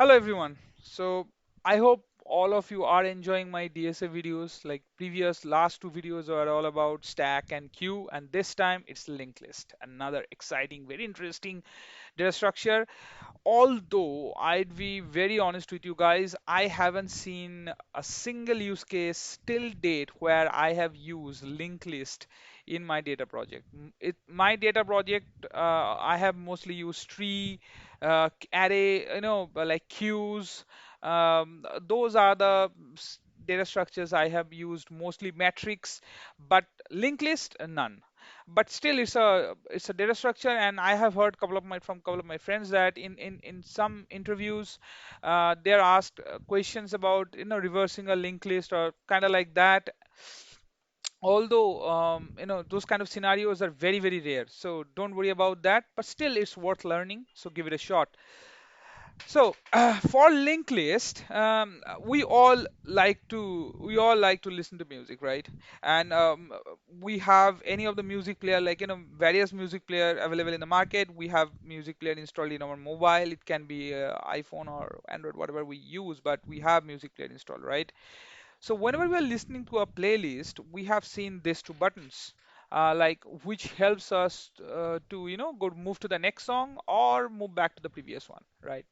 Hello everyone. I hope all of you are enjoying my DSA videos. Like previous last two videos are all about stack and queue, and this time it's linked list. Another exciting, very interesting data structure. Although I'd be very honest with you guys, I haven't seen a single use case till date where I have used linked list in my data project. My data project, I have mostly used tree, array, like queues. Those are the data structures I have used, mostly metrics, but linked list, none. But still, it's a data structure, and I have heard couple of my friends that in some interviews, they're asked questions about reversing a linked list or kind of like that. Although those kind of scenarios are very very rare, so don't worry about that. But still, it's worth learning, so give it a shot. So for linked list, we all like to listen to music, right? And we have any of the music player, like various music player available in the market. We have music player installed in our mobile. It can be iPhone or Android, whatever we use, but we have music player installed, right? So whenever we are listening to a playlist, we have seen these two buttons, like which helps us to go move to the next song or move back to the previous one, right?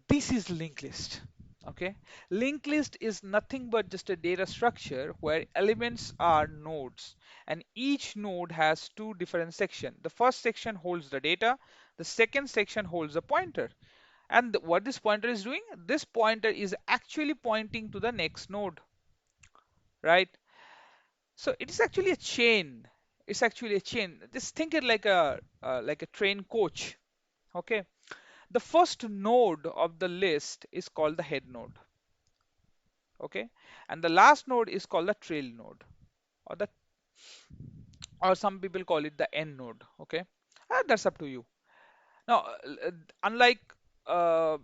This is linked list. Okay, linked list is nothing but just a data structure where elements are nodes, and each node has two different sections. The first section holds the data, the second section holds a pointer. And what this pointer is doing, this pointer is actually pointing to the next node, right? So it is actually a chain. It's actually a chain. Just think it like a train coach. Okay. The first node of the list is called the head node. Okay. And the last node is called the trail node, or the or some people call it the end node. Okay. That's up to you. Now, unlike uh,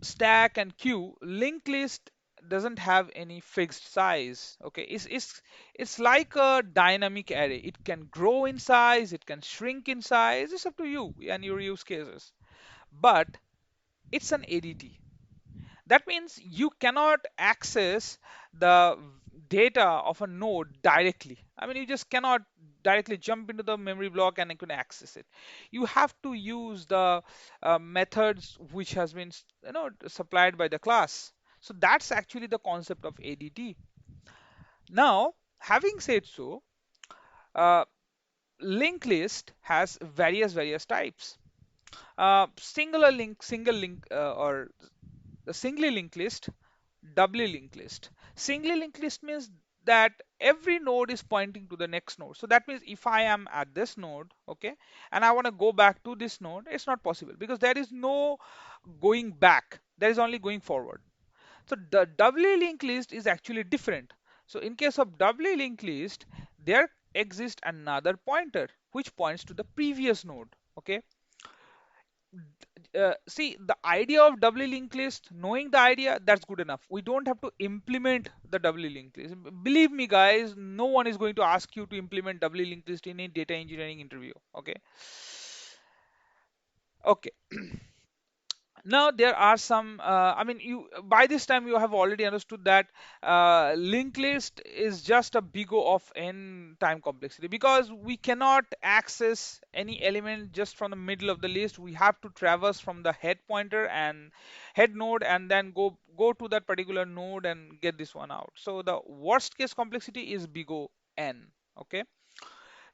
stack and queue, linked list doesn't have any fixed size. Okay, it's like a dynamic array. It can grow in size, it can shrink in size. It's up to you and your use cases. But it's an ADT. That means you cannot access the data of a node directly. I mean, you just cannot directly jump into the memory block and you can access it. You have to use the methods which has been, supplied by the class. So that's actually the concept of ADT. Now, having said so, uh, linked list has various types. Single link, or the singly linked list, doubly linked list. Singly linked list means that every node is pointing to the next node. So that means if I am at this node, okay, and I want to go back to this node, it's not possible because there is no going back. There is only going forward. So the doubly linked list is actually different. So in case of doubly linked list, there exists another pointer which points to the previous node. Okay, see, the idea of doubly linked list, knowing the idea, that's good enough. We don't have to implement the doubly linked list. Believe me, guys, no one is going to ask you to implement doubly linked list in a data engineering interview. Okay. Okay. Now there are some, I mean, you by this time you have already understood that linked list is just a big O of n time complexity because we cannot access any element just from the middle of the list. We have to traverse from the head pointer and head node and then go to that particular node and get this one out. So the worst case complexity is big O n. Okay.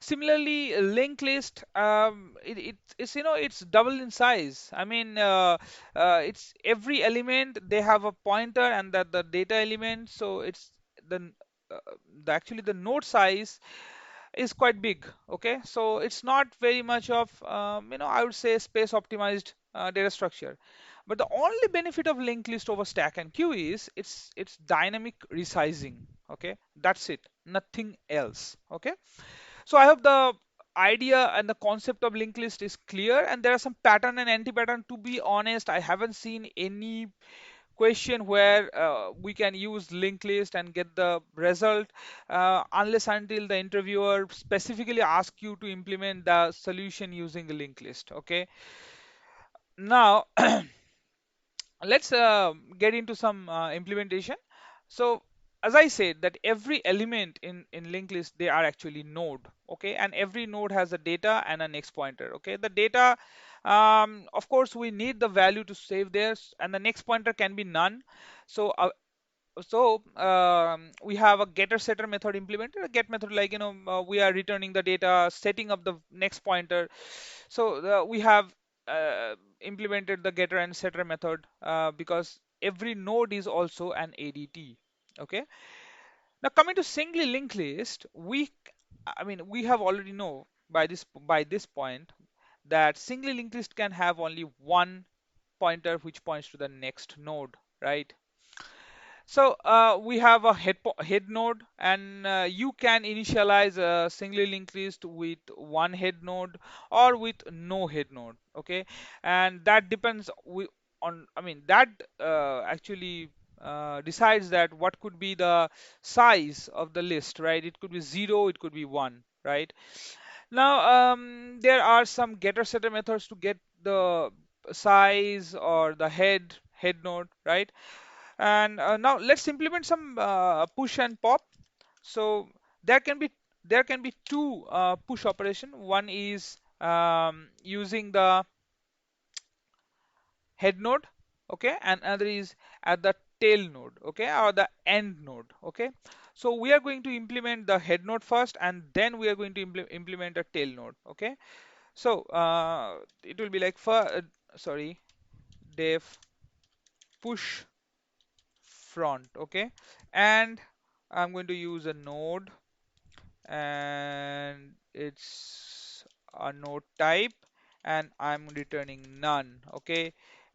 Similarly, linked list, it's it's double in size. I mean, it's every element they have a pointer and that the data element, so it's the, uh, actually the node size is quite big. Okay, so it's not very much of I would say space optimized data structure. But the only benefit of linked list over stack and queue is it's dynamic resizing. Okay, that's it, nothing else. Okay. So I hope the idea and the concept of linked list is clear, and there are some pattern and anti-pattern. To be honest, I haven't seen any question where we can use linked list and get the result unless until the interviewer specifically ask you to implement the solution using a linked list. Okay. Now, let's get into some implementation. So as I said that every element in linked list they are actually node, okay, and every node has a data and a next pointer, okay. The data, of course we need the value to save there, and the next pointer can be none. So we have a getter setter method implemented. A get method, like we are returning the data, setting up the next pointer. So we have implemented the getter and setter method because every node is also an ADT. Okay. Now coming to singly linked list, I mean we have already know by this point that singly linked list can have only one pointer which points to the next node, right? So we have a head node, and you can initialize a singly linked list with one head node or with no head node. Okay, and that depends on. I mean that actually decides that what could be the size of the list, right? It could be zero, it could be one, right? Now there are some getter setter methods to get the size or the head node, right? And now let's implement some push and pop. So there can be there can be two push operation. One is using the head node, okay, and another is at the tail node, okay, or the end node, okay. So we are going to implement the head node first, and then we are going to implement a tail node, okay. So it will be like for sorry, def push front, okay, and I'm going to use a node, and it's a node type, and I'm returning none, okay.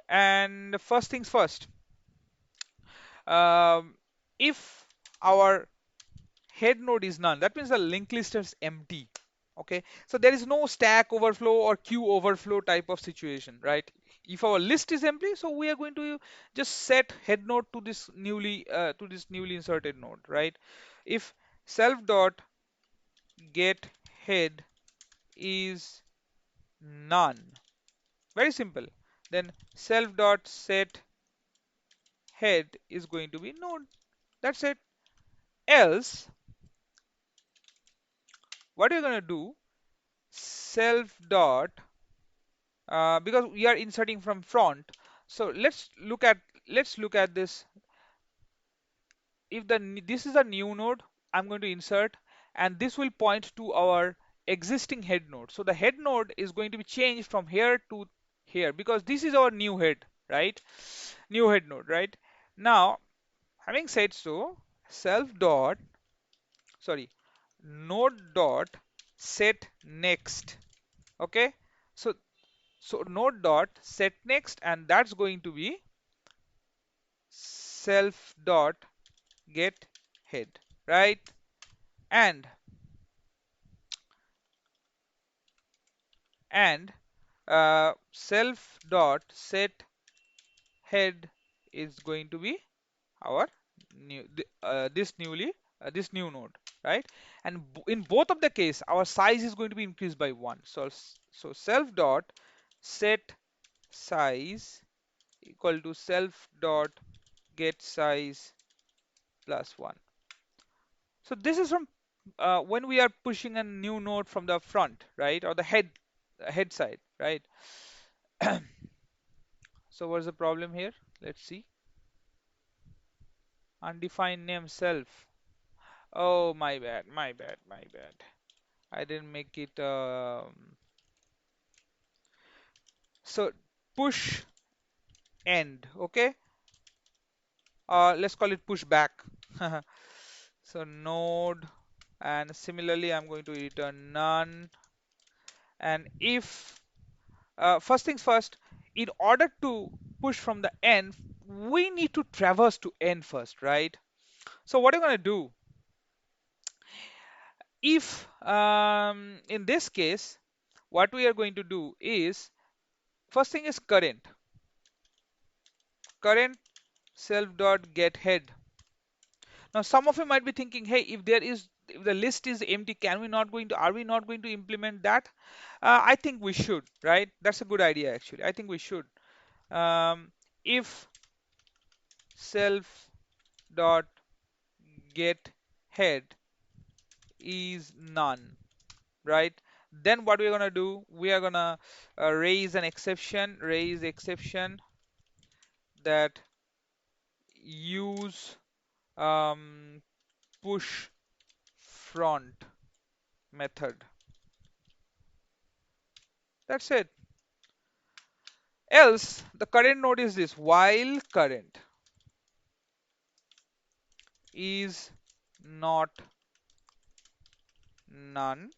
And first things first, um, if our head node is none, that means the linked list is empty, okay. So there is no stack overflow or queue overflow type of situation, right? If our list is empty, so we are going to just set head node to this newly inserted node, right? If self dot get head is none, very simple, then self dot set head is going to be node. That's it. Else what you're going to do, self dot because we are inserting from front, so let's look at this. If this is a new node, I'm going to insert, and this will point to our existing head node. So the head node is going to be changed from here to here because this is our new head, right? New head node, right? Now, having said so, self dot sorry node dot set next, okay. So node dot set next, and that's going to be self dot get head, right? And self dot set head is going to be our this new node, right? And in both of the case our size is going to be increased by one. So self dot set size equal to self dot get size plus one. So this is from when we are pushing a new node from the front, right, or the head side, right? So what's the problem here? Let's see. Undefined name self. Oh, my bad. I didn't make it. So push end, okay? Let's call it push back. So node, and similarly, I'm going to return none. And if first things first, in order to push from the end, we need to traverse to end first, right? So what are you going to do? If in this case, what we are going to do is first thing is current self dot get head. Now some of you might be thinking, hey, if the list is empty, are we not going to implement that? I think we should, right? That's a good idea actually. I think we should. If self dot get head is none, right? Then what we're gonna do, we are gonna raise exception that use push front method. That's it. Else, the current node is this, while current is not none.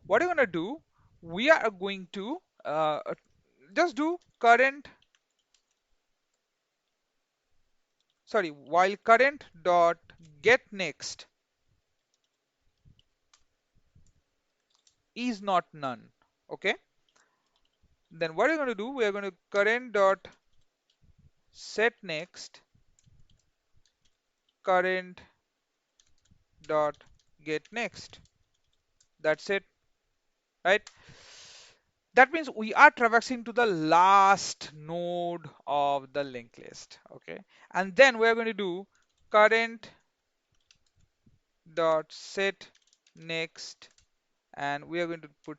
What are you going to do? We are going to just do current, sorry, while current dot get next is not none. Okay. Then what are you going to do? We are going to current dot set next current dot get next. That's it, right? That means we are traversing to the last node of the linked list. Okay. And then we're going to do current dot set next, and we are going to put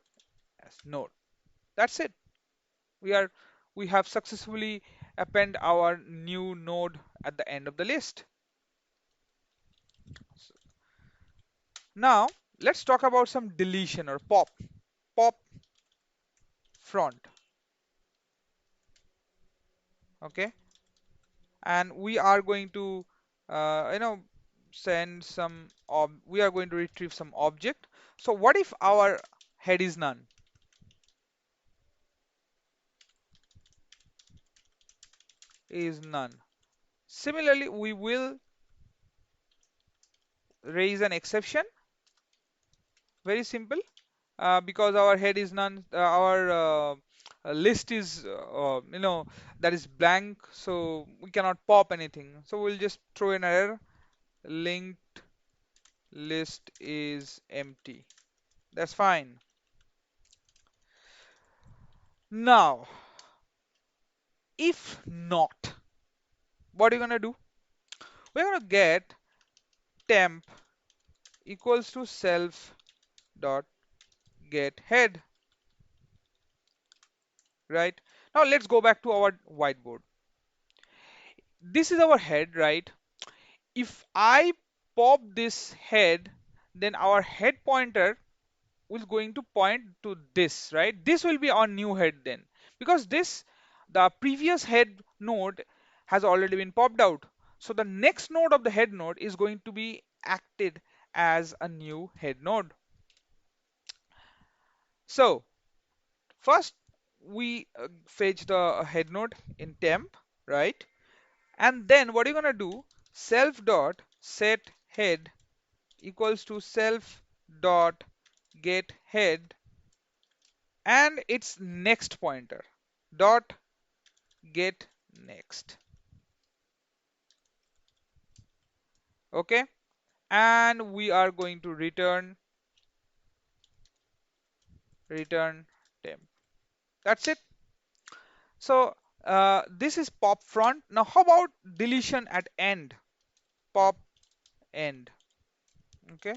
as node. That's it. We are we have successfully append our new node at the end of the list. Now let's talk about some deletion or pop front. Okay. And we are going to send some we are going to retrieve some object. So what if our head is none? Is none. Similarly, we will raise an exception. Very simple. Because our head is none, our list is that is blank, so we cannot pop anything. So we'll just throw an error. Linked list is empty. That's fine. Now, if not, what are you gonna do? We're gonna get temp equals to self dot get head, right? Now let's go back to our whiteboard. This is our head, right? If I pop this head, then our head pointer will going to point to this, right? This will be our new head then, because this the previous head node has already been popped out. So the next node of the head node is going to be acted as a new head node. So first we fetch the head node in temp, right? And then what are you gonna do? Self dot set head equals to self dot get head and its next pointer dot get next. Okay, and we are going to return temp. That's it. So this is pop front. Now how about deletion at end? Pop end. Okay,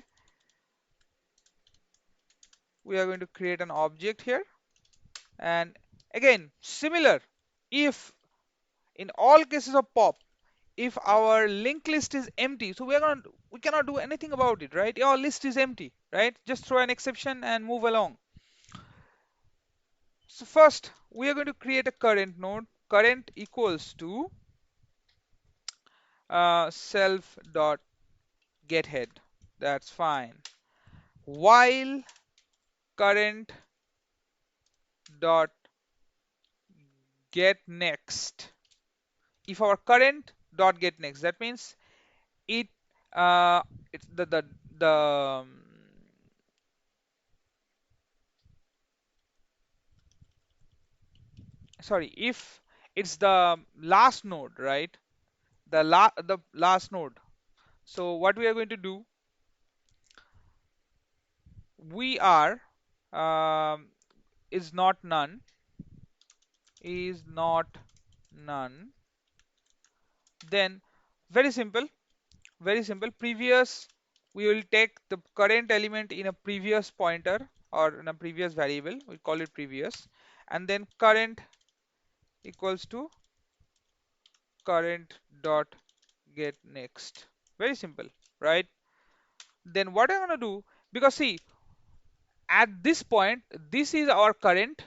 we are going to create an object here, and again similar. If in all cases of pop, if our linked list is empty, so we cannot do anything about it, right? Our list is empty, right? Just throw an exception and move along. So first we are going to create a current node. Current equals to self dot get head. That's fine. While current dot get next. If our current dot get next, that means it it's the sorry, if it's the last node, right? The last node. So what we are going to do, we are um, is not none, is not none. Then very simple, very simple. Previous, we will take the current element in a previous pointer or in a previous variable. We call it previous, and then current equals to current dot get next. Very simple, right? Then what I'm gonna do, because see, at this point, this is our current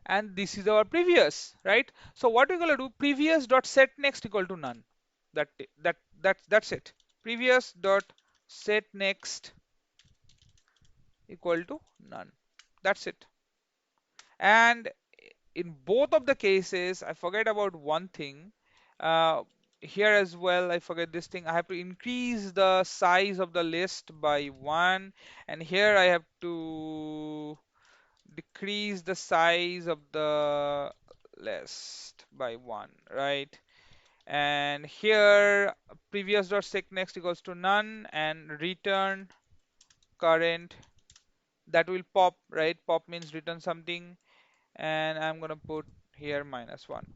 and this is our previous, right? So what we're gonna do, previous dot set next equal to none. That that's it. Previous dot set next equal to none. That's it. And in both of the cases, I forget about one thing. Uh, Here as well, I forget this thing. I have to increase the size of the list by one, and here I have to decrease the size of the list by one, right? And here previous dot sec next equals to none and return current, that will pop, right? Pop means return something, and I'm gonna put here -1.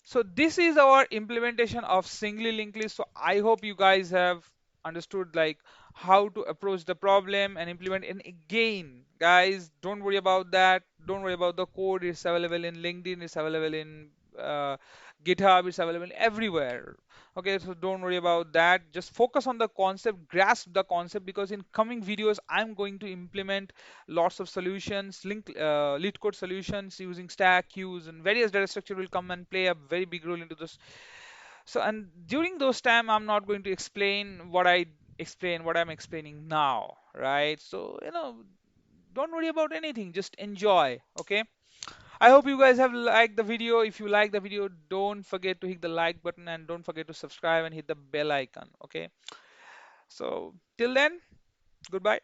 So this is our implementation of singly linked list. So I hope you guys have understood like how to approach the problem and implement. And again, guys, don't worry about that. Don't worry about the code. It's available in LinkedIn. It's available in uh, GitHub. It's available everywhere. Okay, so don't worry about that. Just focus on the concept, grasp the concept, because in coming videos, I'm going to implement lots of solutions, lead code solutions using stack, queues, and various data structure will come and play a very big role into this. So, and during those time, I'm not going to explain what I'm explaining now, right? So, don't worry about anything, just enjoy, okay? I hope you guys have liked the video. If you like the video, don't forget to hit the like button and don't forget to subscribe and hit the bell icon, okay? So, till then, goodbye.